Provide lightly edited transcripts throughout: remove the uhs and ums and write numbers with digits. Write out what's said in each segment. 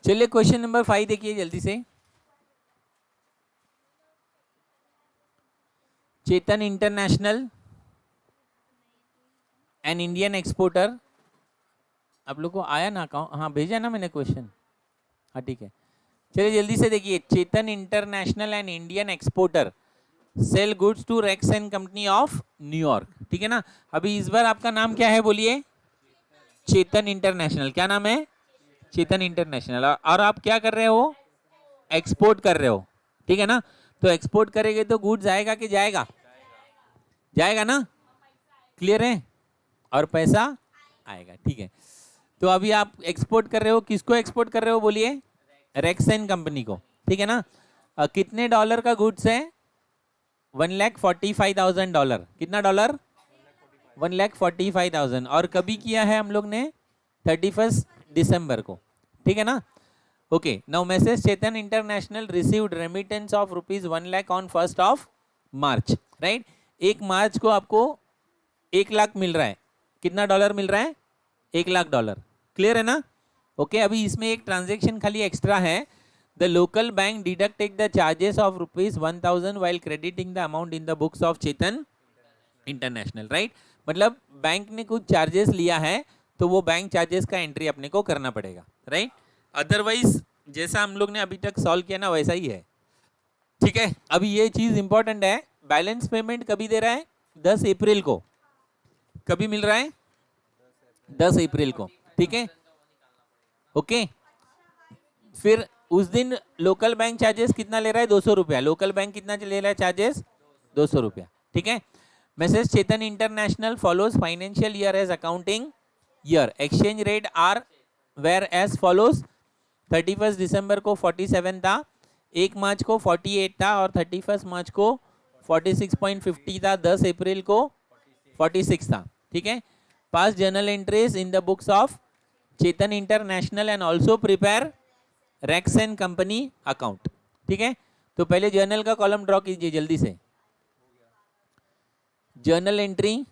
चलिए question number 5 देखिए जल्दी से। चेतन इंटरनेशनल एन इंडियन एक्सपोर्टर, आप लोग को आया ना अकाउंट? हाँ भेजा ना मैंने क्वेश्चन। हाँ ठीक है, चलिए जल्दी से देखिए। Chetan international and Indian exporter sell goods to Rex and company of New York. ठीक है ना। अभी इस बार आपका नाम क्या है बोलिए? चेतन इंटरनेशनल। क्या नाम है? चेतन इंटरनेशनल। और आप क्या कर रहे हो? एक्सपोर्ट कर रहे हो। ठीक है ना। तो एक्सपोर्ट करेंगे तो गुड्स आएगा कि जाएगा? जाएगा ना। क्लियर है? और पैसा आएगा। ठीक है। तो अभी आप एक्सपोर्ट कर रहे हो, किसको एक्सपोर्ट कर रहे हो बोलिए? रेक्सन कंपनी को। ठीक है ना। कितने डॉलर का गुड्स है? $1,45,000। कितना डॉलर? 1,45,000। और कभी किया है हम लोग ने? 31 दिसंबर को। ठीक है ना। Okay, now message Chetan international received remittance of ₹1,00,000 on 1 March. Right. 1 मार्च को आपको 1 लाख मिल रहा है। कितना डॉलर मिल रहा है? $1,00,000। क्लियर है ना। ओके, अभी इसमें एक ट्रांजेक्शन खाली एक्स्ट्रा है। The local bank deduct take the charges of ₹1,000 while crediting the amount in the books of Chetan international. Right. मतलब बैंक ने कुछ चार्जेस लिया है तो वो बैंक चार्जेस का एंट्री अपने को करना पड़ेगा। राइट। अदरवाइज जैसा हम लोग ने अभी तक सॉल्व किया ना वैसा ही है। ठीक है। अभी ये चीज इंपॉर्टेंट है, बैलेंस पेमेंट कभी दे रहा है? 10 अप्रैल को। कभी मिल रहा है? 10 अप्रैल को। ठीक है। ओके, फिर उस दिन लोकल बैंक चार्जेस कितना ले रहा है? 200 रुपया। लोकल बैंक कितना ले रहा है चार्जेस? 200 रुपया। ठीक है। Message Chetan international follows financial year as accounting year. Exchange rate are were as follows. 31 दिसंबर को 47 था, 1 मार्च को 48 था और 31 मार्च को 46.50 था, 10 अप्रैल को 46 था। ठीक है। Pass journal entries in the books of Chetan international and also prepare Rex and company account. ठीक है। तो पहले जर्नल का कॉलम ड्रॉ कीजिए जल्दी से। Journal entry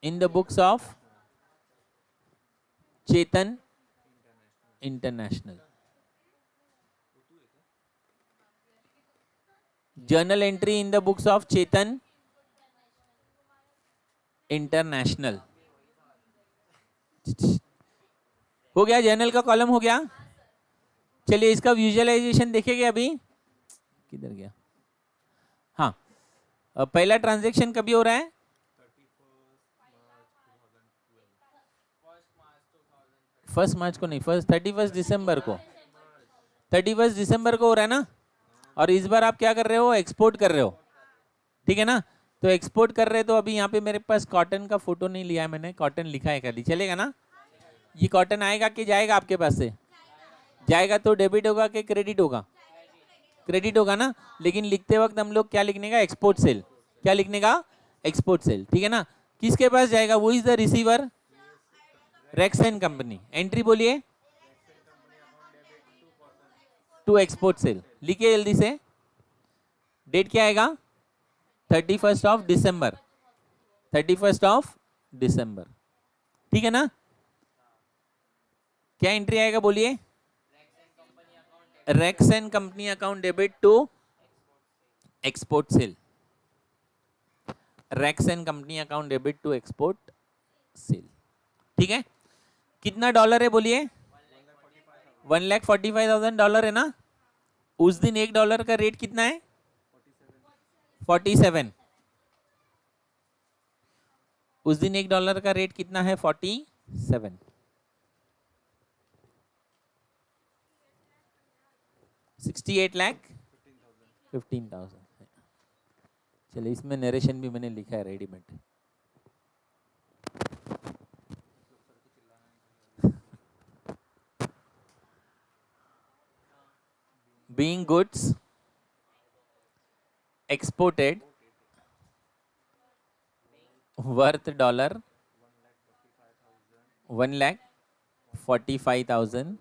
in the books of Chetan international. Journal entry in the books of Chetan international. हो गया? जर्नल का कॉलम हो गया। चलिए इसका विजुअलाइजेशन देखेंगे। अभी किधर गया? हाँ, पहला ट्रांजैक्शन कभी हो रहा है? 1 मार्च को नहीं, 31 दिसंबर को। 31 दिसंबर को हो रहा है ना। और इस बार आप क्या कर रहे हो? एक्सपोर्ट कर रहे हो। ठीक है ना। तो एक्सपोर्ट कर रहे हैं तो अभी यहाँ पे मेरे पास कॉटन का फोटो नहीं लिया है मैंने, कॉटन लिखा है खाली। चलेगा ना? ये कॉटन आएगा कि जाएगा आपके पास से? जाएगा तो डेबिट होगा कि क्रेडिट होगा? क्रेडिट होगा ना। लेकिन लिखते वक्त हम लोग क्या लिखने का? Export sale. क्या लिखने का? Export sale. ठीक है ना। किसके पास जाएगा? वो is the receiver, Rex and company. Entry बोलिए। To export sale. लिखिए जल्दी से। डेट क्या आएगा? 31 दिसंबर। 31 दिसंबर। ठीक है ना। क्या एंट्री आएगा बोलिए? Rex and company account debit to export sale. Rex and company account debit to export sale. ठीक है। कितना डॉलर है बोलिए? $1,45,000 है ना। उस दिन $1 का रेट कितना है? 47। उस दिन $1 का रेट कितना है? 47। 68,15,000। चलिए इसमें नरेशन भी मैंने लिखा है readymade. Being goods exported worth $1,45,000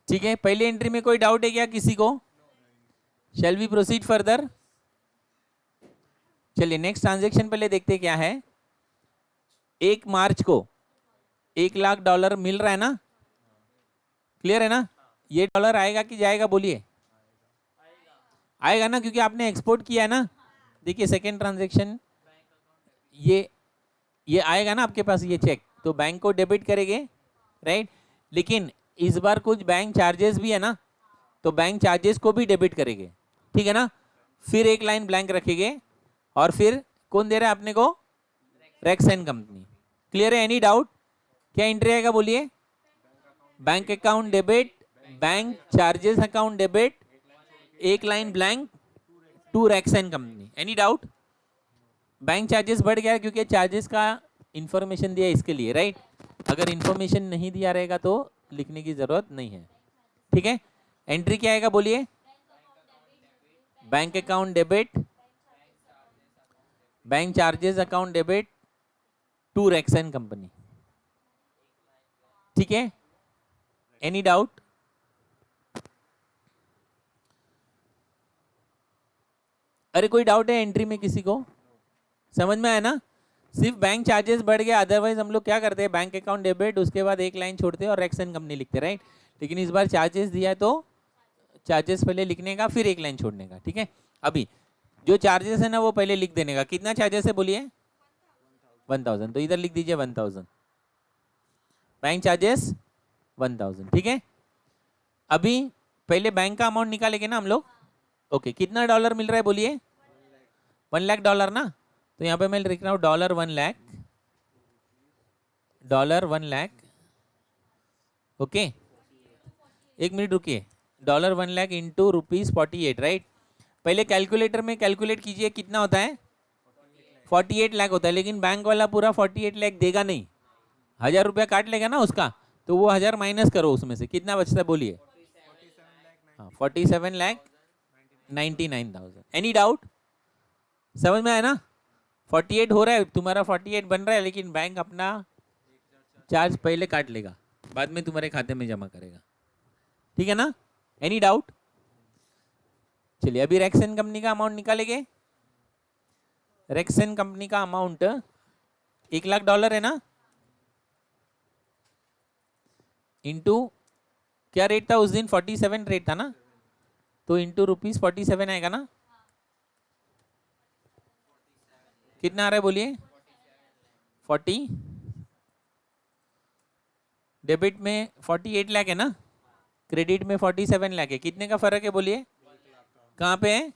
ठीक है, पहली एंट्री में कोई डाउट है क्या किसी को? Shall we proceed further? चलिए नेक्स्ट ट्रांजेक्शन पहले देखते क्या है। 1 मार्च को $1,00,000 मिल रहा है ना, क्लियर है ना? ये डॉलर आएगा कि जाएगा बोलिए? आएगा ना, क्योंकि आपने एक्सपोर्ट किया है ना। देखिए सेकेंड ट्रांजेक्शन, ये आएगा ना आपके पास ये चेक, तो बैंक को डेबिट करेंगे, राइट। लेकिन इस बार कुछ बैंक चार्जेस भी है ना, तो बैंक चार्जेस को भी डेबिट करेंगे, ठीक है ना। फिर एक लाइन ब्लैंक रखेंगे और फिर कौन दे रहा है अपने को? Rex and company. क्लियर है? Any doubt? क्या एंट्री आएगा बोलिए? Bank account debit, bank charges account debit, एक line blank, to Rex and company. Any doubt? Bank charges बढ़ गया क्योंकि चार्जेस का इंफॉर्मेशन दिया इसके लिए, राइट। अगर इंफॉर्मेशन नहीं दिया रहेगा तो लिखने की जरूरत नहीं है, ठीक है। एंट्री क्या आएगा बोलिए? Bank account debit, bank charges account debit, to Rex and company, ठीक है। Any doubt? अरे कोई डाउट है एंट्री में किसी को? समझ में आया ना? सिर्फ बैंक चार्जेस बढ़ गया, अदरवाइज हम लोग क्या करते हैं, बैंक अकाउंट डेबिट, उसके बाद एक लाइन छोड़ते हैं और रेक्सन कंपनी लिखते, राइट। लेकिन इस बार चार्जेस दिया है तो चार्जेस पहले लिखने का, फिर एक लाइन छोड़ने का, ठीक है। अभी जो चार्जेस है ना वो पहले लिख देने का। कितना चार्जेस है बोलिए? 1000, तो इधर लिख दीजिए 1000, बैंक चार्जेस 1000, ठीक है। अभी पहले बैंक का अमाउंट निकालेंगे ना हम लोग। ओके, कितना डॉलर मिल रहा है बोलिए? $1,00,000 ना, तो यहाँ पे मैं लिख रहा हूँ $1,00,000, $1,00,000, ओके। एक मिनट रुकिए, $1,00,000 इंटू ₹48, राइट। पहले कैलकुलेटर में कैलकुलेट कीजिए कितना होता है? 48 लाख होता है, लेकिन बैंक वाला पूरा 48 लाख देगा नहीं, 1000 रुपया काट लेगा ना उसका, तो वो 1000 माइनस करो, उसमें से कितना बचता है बोलिए? 47,99,000। Any doubt? समझ में आया ना? 48 हो रहा है तुम्हारा, 48 बन रहा है, लेकिन बैंक अपना चार्ज पहले काट लेगा, बाद में तुम्हारे खाते में जमा करेगा, ठीक है ना। Any doubt? चलिए अभी रेक्सन कंपनी का अमाउंट निकालेंगे। रेक्सन कंपनी का अमाउंट $1,00,000 है ना, इंटू क्या रेट था उस दिन? 47 रेट था ना, तो इंटू ₹47 आएगा ना। कितना आ रहा है बोलिए? 40, डेबिट में 48 लाख है ना, क्रेडिट में 47 लाख है, कितने का फर्क है बोलिए? कहाँ पे है?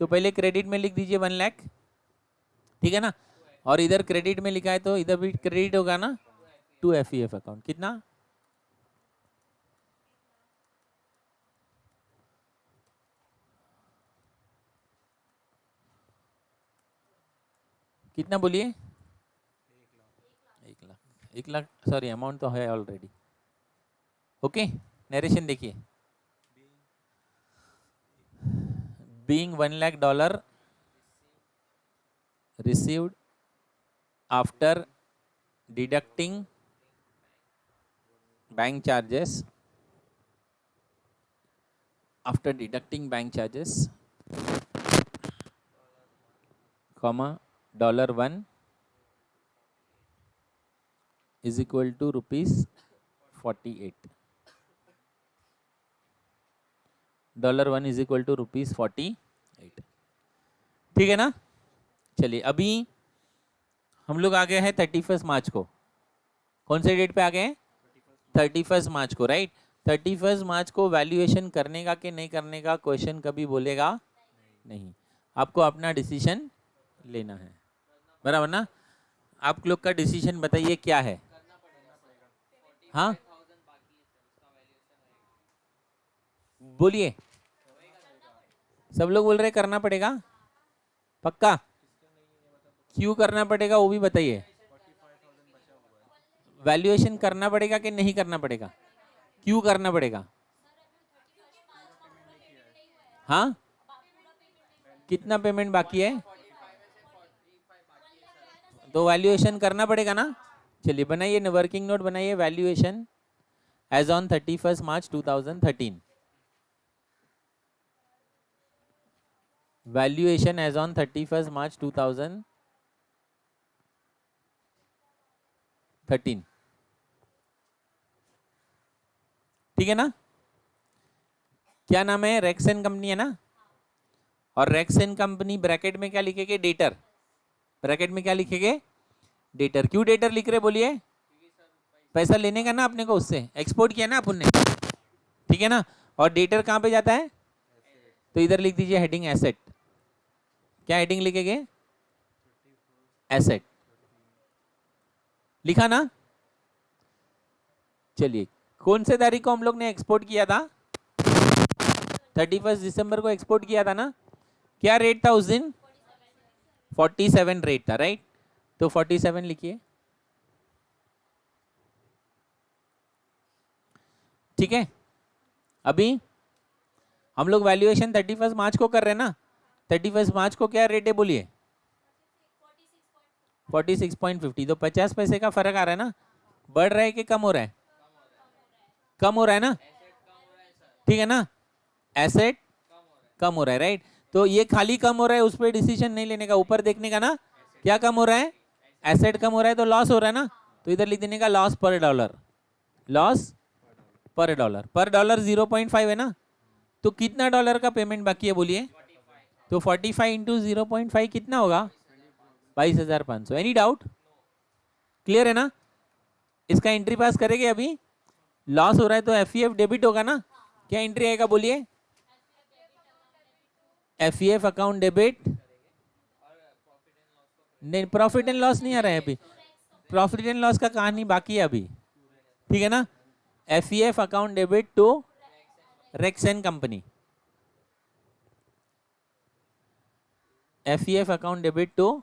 तो पहले क्रेडिट में लिख दीजिए 1 लाख, ठीक है ना। और इधर क्रेडिट में लिखा है तो इधर भी क्रेडिट होगा ना, टू FEF अकाउंट। कितना? कितना बोलिए? 1,00,000, सॉरी अमाउंट तो है ऑलरेडी, ओके। नरेशन देखिए, being $1,00,000 received after deducting bank charges, comma $1 is equal to ₹48, $1 is equal to ₹48, ठीक है ना। चलिए अभी हम लोग आ गए हैं 31 मार्च को। कौन से डेट पे आ गए हैं? 31 मार्च को, राइट। 31 मार्च को वैल्यूएशन करने का कि नहीं करने का क्वेश्चन कभी बोलेगा नहीं, आपको अपना डिसीजन लेना है, बराबर ना। आप लोग का डिसीजन बताइए क्या है? हाँ बोलिए, सब लोग बोल रहे करना पड़ेगा, पक्का? क्यों करना पड़ेगा वो भी बताइए। वैल्यूएशन करना पड़ेगा कि नहीं करना पड़ेगा? क्यों करना पड़ेगा? हाँ, कितना पेमेंट बाकी है? तो वैल्यूएशन करना पड़ेगा ना। चलिए बनाइए, वर्किंग नोट बनाइए, valuation as on 31st March 2013. Valuation as on 31st March 2013. ठीक है ना? क्या नाम है? रेक्सन कंपनी है ना? और रेक्सन कंपनी ब्रैकेट में क्या लिखेंगे? डेटर। ब्रैकेट में क्या लिखेंगे? डेटर। क्यों डेटर लिख रहे बोलिए? पैसा लेने का ना अपने को, उससे एक्सपोर्ट किया ना अपन ने, ठीक है ना? और डेटर कहाँ पे जाता है? तो इधर लिख दीजिए हेडिंग एसेट। क्या हेडिंग लिखेंगे? एसेट। लिखा ना? चलिए, कौन से तारीख को हम लोग ने एक्सपोर्ट किया था? 31 दिसंबर को एक्सपोर्ट किया था ना? क्या रेट था उस दिन? 47 रेट था, राइट? तो 47 लिखिए, ठीक है? अभी हम लोग वैल्यूएशन 31 मार्च को कर रहे हैं ना? 31 मार्च को क्या रेट है बोलिए? 46.50। तो 50 पैसे का फर्क आ रहा है ना? बढ़ रहा है कि कम हो रहा है? कम हो रहा है ना? ठीक है ना? एसेट कम हो रहा है, राइट? तो ये खाली कम हो रहा है, उस पर डिसीजन नहीं लेने का, ऊपर देखने का ना। क्या कम हो रहा है? एसेट कम हो रहा है, तो लॉस हो रहा है ना? तो इधर लिख देने का लॉस पर डॉलर। लॉस पर डॉलर। पर डॉलर 0.5 है ना? तो कितना डॉलर का पेमेंट बाकी है बोलिए? तो 45 इंटू 0.5 कितना होगा? 22,500। Any doubt? क्लियर है ना? इसका एंट्री पास करेंगे अभी। लॉस हो रहा है तो एफईएफ डेबिट होगा ना? क्या एंट्री आएगा बोलिए? एफईएफ अकाउंट डेबिट। नहीं, प्रॉफिट एंड लॉस नहीं आ रहा है अभी। प्रॉफिट एंड लॉस का कहानी बाकी है अभी, ठीक है ना? FEF account debit to Rex and company. FEF account debit to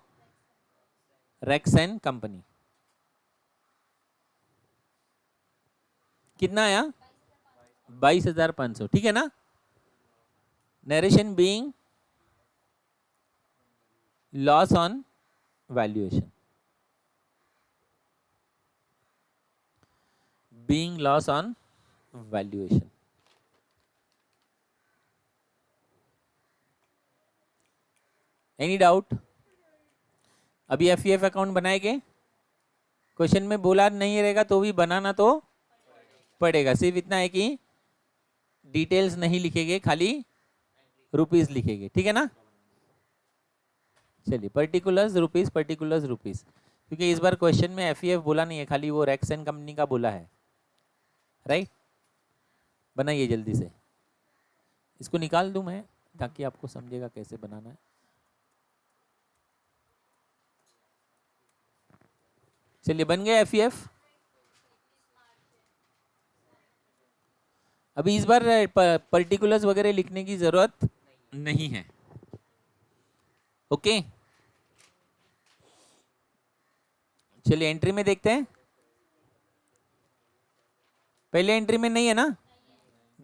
Rex and company. कितना आया? 22,500, ठीक है ना? Narration being loss on valuation. Being loss on valuation. Any doubt? अभी एफईएफ अकाउंट बनाएंगे। क्वेश्चन में बोला नहीं रहेगा तो भी बनाना तो पड़ेगा। सिर्फ इतना है कि डिटेल्स नहीं लिखेंगे, खाली रुपीस लिखेंगे, ठीक है ना? चलिए, पर्टिकुलर्स रुपीस, पर्टिकुलर्स रुपीस, क्योंकि इस बार क्वेश्चन में एफईएफ बोला नहीं है, खाली वो रेक्सन कंपनी का बोला है, राइट? बनाइए जल्दी से। इसको निकाल दूं मैं ताकि आपको समझेगा कैसे बनाना है। चलिए, बन गया एफईएफ। अभी इस बार पर्टिकुलर्स वगैरह लिखने की जरूरत नहीं है, ओके? चलिए, एंट्री में देखते हैं। पहले एंट्री में नहीं है ना?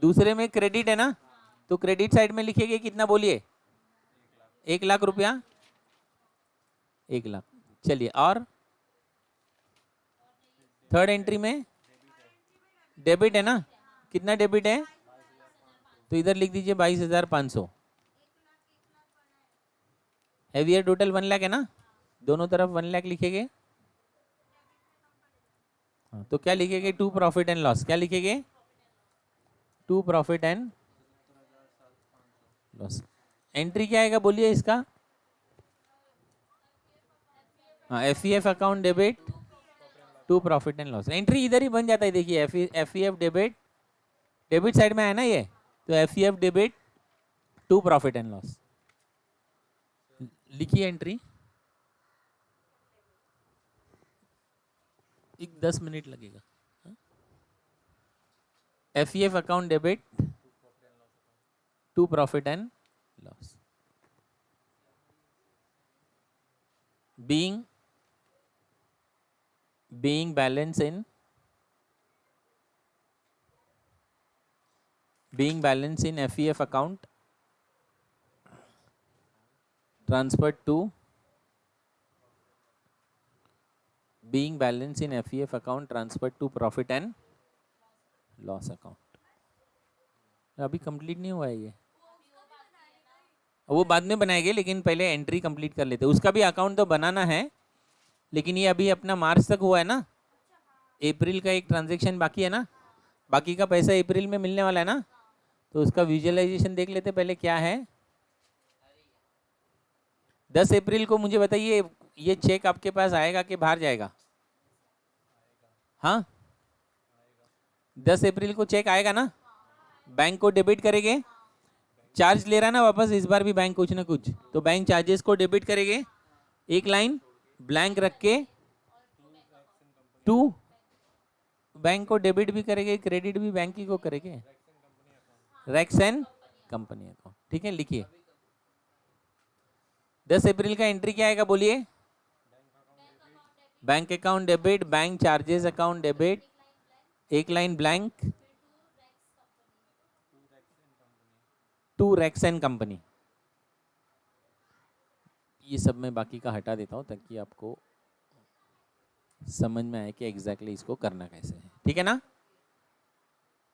दूसरे में क्रेडिट है ना? तो क्रेडिट साइड में लिखेंगे कितना बोलिए? 1,00,000 रुपया। 1,00,000। चलिए, और थर्ड एंट्री में डेबिट है ना? कितना डेबिट है? तो इधर लिख दीजिए 22,500। हैवियर टोटल 1,00,000 है ना? दोनों तरफ 1,00,000 लिखेंगे। तो क्या लिखेंगे? To profit and loss. क्या लिखेंगे? To profit and loss. Entry क्या आएगा बोलिए इसका? हाँ, FEF account debit to profit and loss. Entry इधर ही बन जाता है, देखिए एफईएफ डेबिट, डेबिट साइड में है ना ये, तो FEF debit to profit and loss. लिखिए एंट्री। एक 10 मिनट लगेगा। FEF account debit to profit and loss. being balance in FEF account transferred to being balance in FEF account transferred to profit and loss account अभी complete नहीं हुआ है ये, वो बाद में बनाएंगे, लेकिन पहले एंट्री कंप्लीट कर लेते। उसका भी अकाउंट तो बनाना है, लेकिन ये अभी अपना मार्च तक हुआ है ना, अप्रैल का एक ट्रांजेक्शन बाकी है ना, बाकी का पैसा अप्रैल में मिलने वाला है ना, तो उसका विजुअलाइजेशन देख लेते पहले क्या है। 10 अप्रैल को मुझे बताइए, ये चेक आपके पास आएगा कि बाहर जाएगा? हाँ, 10 अप्रैल को चेक आएगा ना, बैंक को डेबिट करेंगे, चार्ज ले रहा है ना वापस इस बार भी बैंक कुछ ना कुछ, तो बैंक चार्जेस को डेबिट करेंगे, एक लाइन ब्लैंक रख के, टू बैंक को डेबिट भी करेंगे, क्रेडिट भी बैंक ही को करेंगे, रैक्स एंड कंपनी अकाउंट। ठीक है, लिखिए 10 अप्रैल का एंट्री क्या आएगा बोलिए? Bank account debit, bank charges account debit, एक line blank, to Rex and company. ये सब मैं बाकी का हटा देता हूँ ताकि आपको समझ में आए कि एग्जैक्टली इसको करना कैसे है। ठीक है ना?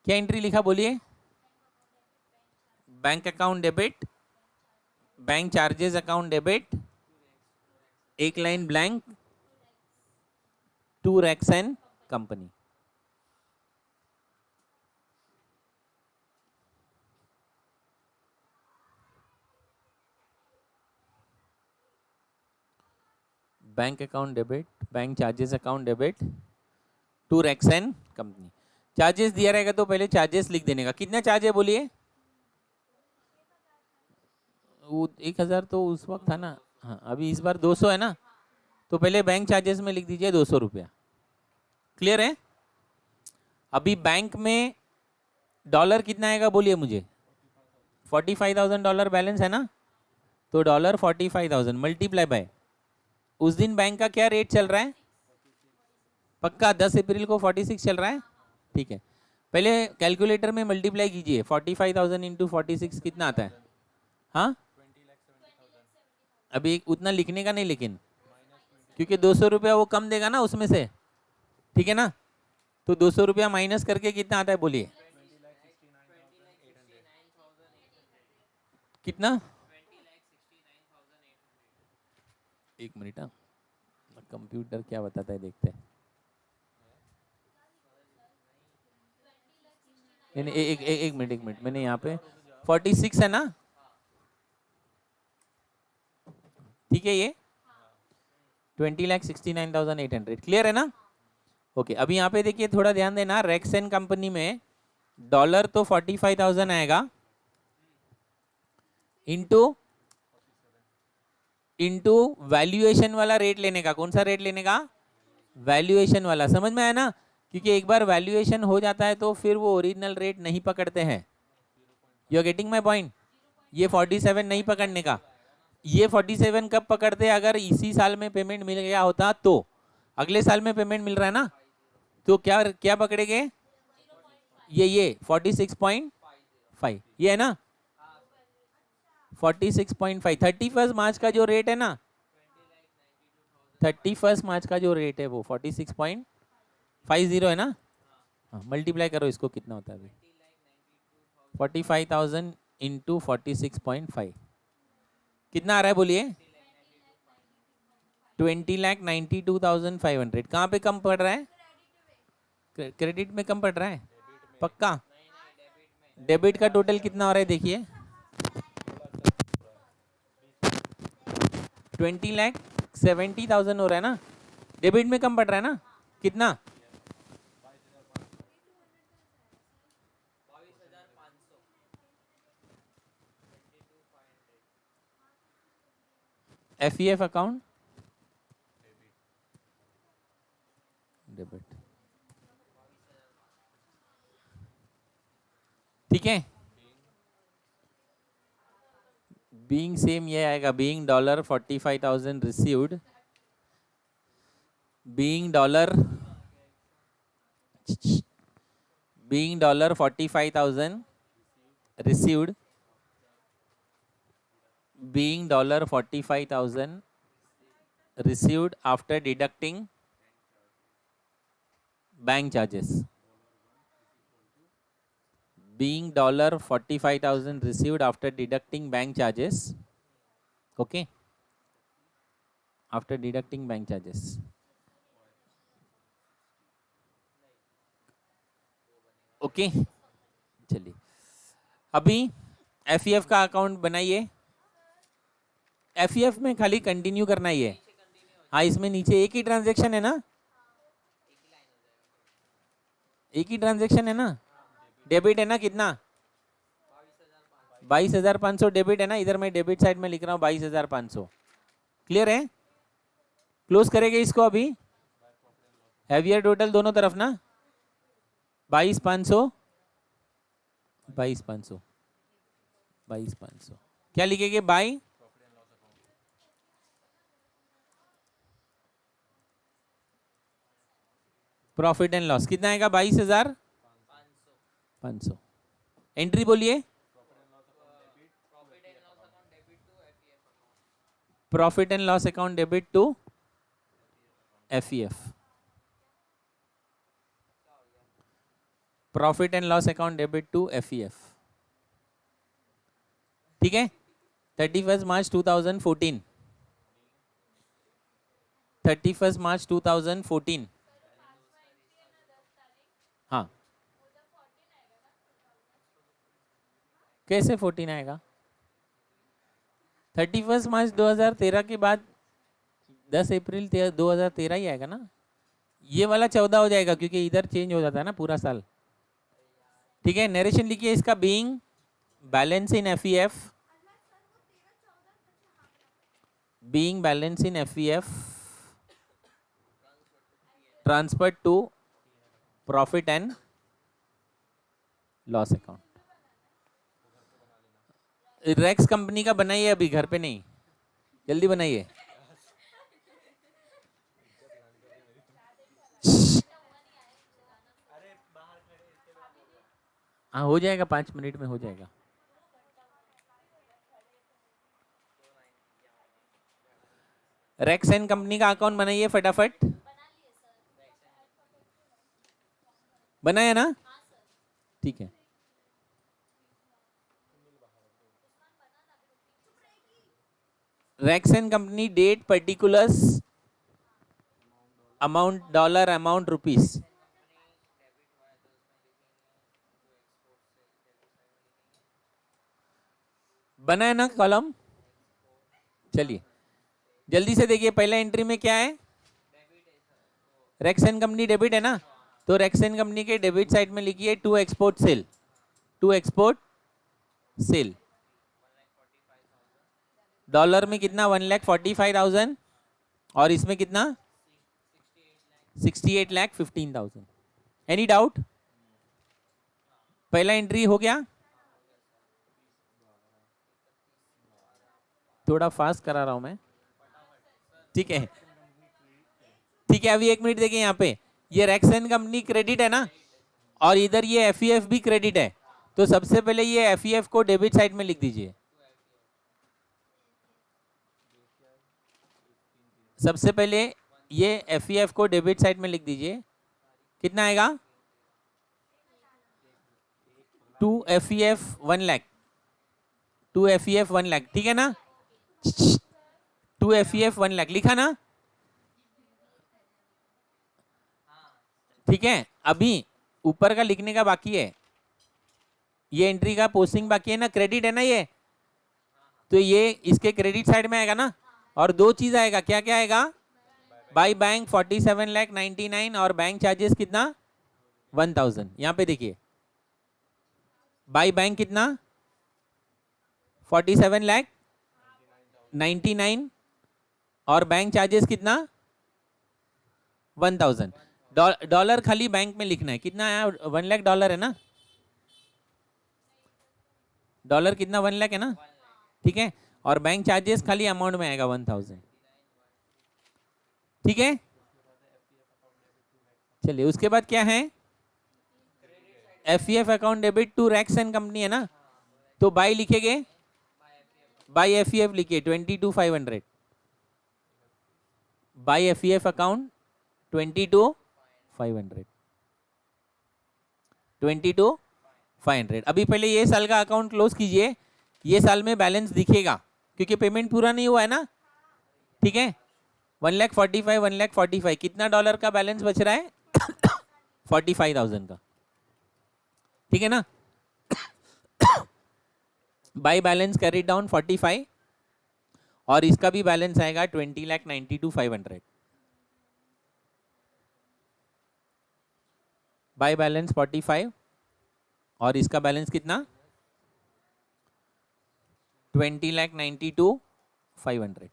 क्या एंट्री लिखा बोलिए? Bank account debit, bank charges account debit, एक line blank, to Rex and company. Bank account debit, bank charges account debit, to Rex and company. Charges दिया रहेगा तो पहले चार्जेस लिख देने का। कितना चार्ज है बोलिए? वो 1000 तो उस वक्त था ना। हाँ, अभी इस बार 200 है ना, तो पहले बैंक चार्जेस में लिख दीजिए 200 रुपया। क्लियर है? अभी बैंक में डॉलर कितना आएगा बोलिए मुझे? $45,000 बैलेंस है ना, तो $45,000 मल्टीप्लाई बाय, उस दिन बैंक का क्या रेट चल रहा है? पक्का 10 अप्रैल को 46 चल रहा है। ठीक है, पहले कैलकुलेटर में मल्टीप्लाई कीजिए, 45,000 इंटू 46 कितना आता है? हाँ, अभी उतना लिखने का नहीं, लेकिन क्योंकि 200 रुपया वो कम देगा ना उसमें से। ठीक है ना, तो 200 रुपया माइनस करके कितना आता है बोलिए? कितना? एक मिनट, हाँ, कंप्यूटर क्या बताता है देखते हैं। नहीं, एक मिनट, एक मिनट, मैंने यहाँ पे 46 है ना, ठीक है, ये 20,69,800। क्लियर है ना? ओके, अभी यहाँ पे देखिए, थोड़ा ध्यान देना, रेक्सन कंपनी में डॉलर तो 45,000 आएगा, इंटू इंटू वैल्यूएशन वाला रेट लेने का। कौन सा रेट लेने का? वैल्यूएशन वाला। समझ में आया ना? क्योंकि एक बार वैल्यूएशन हो जाता है तो फिर वो ओरिजिनल रेट नहीं पकड़ते हैं। You are getting my point? ये 47 नहीं पकड़ने का। ये 47 कब पकड़ते हैं? अगर इसी साल में पेमेंट मिल गया होता तो। अगले साल में पेमेंट मिल रहा है ना, तो क्या क्या पकड़ेंगे? ये 46.5, ये है ना 46.5। 31 मार्च का जो रेट है ना, 31 मार्च का जो रेट है वो 46.50 है ना। हाँ, मल्टीप्लाई करो इसको, कितना होता है अभी? 45,000 इंटू 46.5 कितना आ रहा है बोलिए? 20,92,500। कहाँ पे कम पड़ रहा है? क्रेडिट में कम पड़ रहा है पक्का? डेबिट का टोटल कितना हो रहा है देखिए? 20,70,000 हो रहा है ना, डेबिट में कम पड़ रहा है ना, कितना? FEF account debit. ठीक है, बीइंग सेम ये आएगा, being $45,000 received, being $45,000 received, being $45,000 received after deducting bank charges. being $45,000 received after deducting bank charges. Okay, after deducting bank charges. Okay चलिए अभी एफ का अकाउंट बनाइए. एफ में खाली कंटिन्यू करना ही है. हाँ इसमें नीचे एक ही ट्रांजेक्शन है ना, एक ही ट्रांजेक्शन है ना. डेबिट है ना कितना, 22,500 डेबिट है ना. इधर मैं डेबिट साइड में लिख रहा हूँ 22,500. क्लियर है. क्लोज करेंगे इसको अभी. हैवियर टोटल दोनों तरफ ना 22,500 22,500 22,500. क्या लिखेंगे बाई प्रॉफिट एंड लॉस. कितना आएगा 22,500. एंट्री बोलिए. Profit and loss account debit to F. Profit and loss account debit to F. ठीक है. 31 मार्च 2014. 31 मार्च 2014. हाँ कैसे 14 आएगा. 31 मार्च 2013 के बाद 10 अप्रैल 2013 ही आएगा ना. ये वाला 14 हो जाएगा क्योंकि इधर चेंज हो जाता है ना पूरा साल. ठीक है. नरेशन लिखिए इसका. Being balance in F. Being balance in F transfer to profit and loss account. Rex company का बनाइए अभी, घर पे नहीं. जल्दी बनाइए. हाँ हो जाएगा, 5 मिनट में हो जाएगा. रेक्स एंड कंपनी का अकाउंट बनाइए फटाफट. बनाया ना. ठीक है. Rex and company date particulars amount dollar amount rupees. बनाया ना कॉलम. चलिए जल्दी से देखिए. पहला एंट्री में क्या है. रेक्स एंड कंपनी डेबिट है ना. तो रेक्स एंड कंपनी के डेबिट साइड में लिखिए to export sale. To export sale. Dollar में कितना 1,45,000 और इसमें कितना 68,15,000. Any doubt. पहला एंट्री हो गया. थोड़ा फास्ट करा रहा हूं मैं. ठीक है. ठीक है. अभी 1 मिनट देखिए. यहाँ पे ये रेक्स एंड कंपनी क्रेडिट है ना और इधर ये एफ भी क्रेडिट है. तो सबसे पहले ये एफ को डेबिट साइड में लिख दीजिए. सबसे पहले ये एफ को डेबिट साइड में लिख दीजिए. कितना आएगा. To F 1 lakh. To F 1 lakh. ठीक है ना. टू एफ 1 लाख लिखा ना. ठीक है. अभी ऊपर का लिखने का बाकी है. ये एंट्री का पोस्टिंग बाकी है ना. क्रेडिट है ना ये. तो ये इसके क्रेडिट साइड में आएगा ना. और दो चीज आएगा. क्या क्या आएगा. बाई बैंक 47,99,000 और बैंक चार्जेस कितना 1,000. यहाँ पे देखिए बाई बैंक कितना 47,99,000 और बैंक चार्जेस कितना 1,000. डॉलर खाली बैंक में लिखना है. कितना आया 1 लाख डॉलर है ना. डॉलर कितना 1 लाख है ना. ठीक है. और बैंक चार्जेस खाली अमाउंट में आएगा 1,000. ठीक है. चलिए उसके बाद क्या है. F account debit to Rex and company है ना. तो बाई लिखेंगे. बाई एफ लिखिए 22,500. By F account 22,500. 500। अभी पहले ये साल का अकाउंट क्लोज कीजिए, ये साल में बैलेंस दिखेगा क्योंकि पेमेंट पूरा नहीं हुआ है ना, ठीक है। 1,45,000 1,45,000 कितना डॉलर का बैलेंस बच रहा है 45,000 का, ठीक है ना। बाई बैलेंस कैरी डाउन 45 और इसका भी बैलेंस आएगा 20,92,500। बाई बैलेंस 45 और इसका बैलेंस कितना 20,92,500।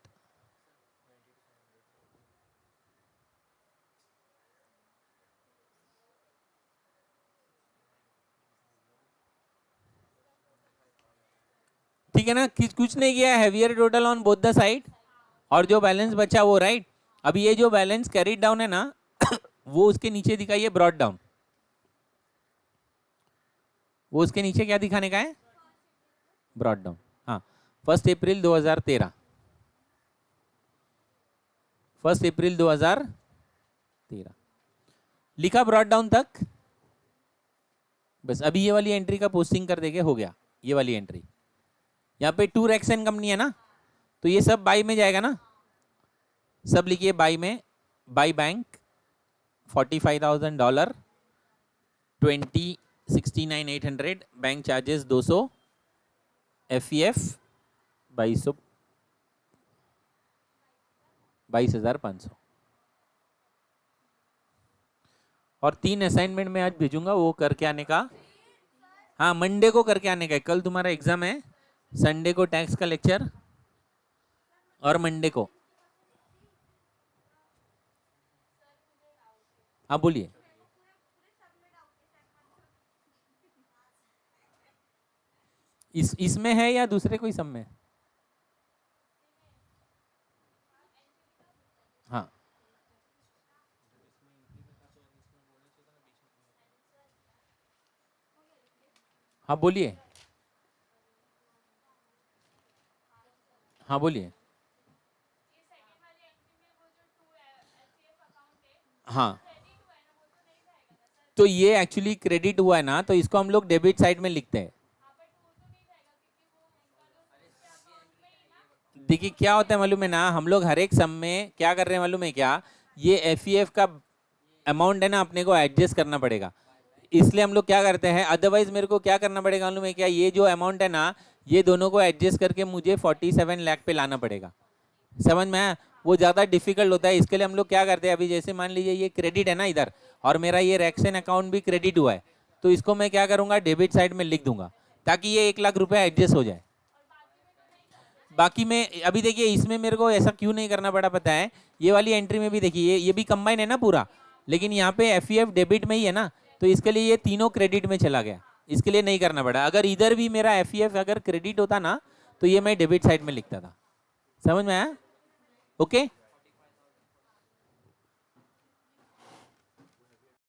ठीक है ना, कुछ नहीं किया, heavier total on both the side और जो बैलेंस बचा वो राइट। अब ये जो बैलेंस कैरीड डाउन है ना वो उसके नीचे दिखाइए ब्रॉड डाउन, वो उसके नीचे क्या दिखाने का है ब्रॉड डाउन। हाँ 1 अप्रैल 2013, 1 अप्रैल 2013 लिखा ब्रॉड डाउन तक, बस। अभी ये वाली एंट्री का पोस्टिंग कर देंगे, हो गया ये वाली एंट्री। यहाँ पे टूर एक्शन कंपनी है ना, तो ये सब बाई में जाएगा ना, सब लिखिए बाई में। By bank $45,000 $20,69,800 bank charges 200 FEF 22,500 और 3 असाइनमेंट में आज भेजूंगा वो करके आने का। हाँ मंडे को करके आने का है, कल तुम्हारा एग्जाम है, संडे को टैक्स का लेक्चर और मंडे को। हाँ बोलिए। इसमें है या दूसरे कोई सब में? हाँ हाँ बोलिए। हाँ बोलिए। हाँ तो ये एक्चुअली क्रेडिट हुआ है ना, तो इसको हम लोग डेबिट साइड में लिखते हैं। देखिए क्या होता है मालूम है ना, हम लोग हर एक सम में क्या कर रहे हैं मालूम है क्या, ये FEF का अमाउंट है ना अपने को एडजस्ट करना पड़ेगा, इसलिए हम लोग क्या करते हैं। अदरवाइज मेरे को क्या करना पड़ेगा मालूम है क्या, ये जो अमाउंट है ना ये दोनों को एडजस्ट करके मुझे 47 लाख पे लाना पड़ेगा, समझ में आया? वो ज़्यादा डिफिकल्ट होता है, इसके लिए हम लोग क्या करते हैं, अभी जैसे मान लीजिए ये क्रेडिट है ना इधर, और मेरा ये रैक्सन अकाउंट भी क्रेडिट हुआ है, तो इसको मैं क्या करूँगा डेबिट साइड में लिख दूंगा ताकि ये 1 लाख रुपये एडजस्ट हो जाए। बाकी में अभी देखिए इसमें मेरे को ऐसा क्यों नहीं करना पड़ा पता है, ये वाली एंट्री में भी देखिए ये भी कंबाइन है ना पूरा, लेकिन यहाँ पे FEF डेबिट में ही है ना, तो इसके लिए ये तीनों क्रेडिट में चला गया, इसके लिए नहीं करना पड़ा। अगर इधर भी मेरा FEF अगर क्रेडिट होता ना तो ये मैं डेबिट साइड में लिखता था, समझ में आया? ओके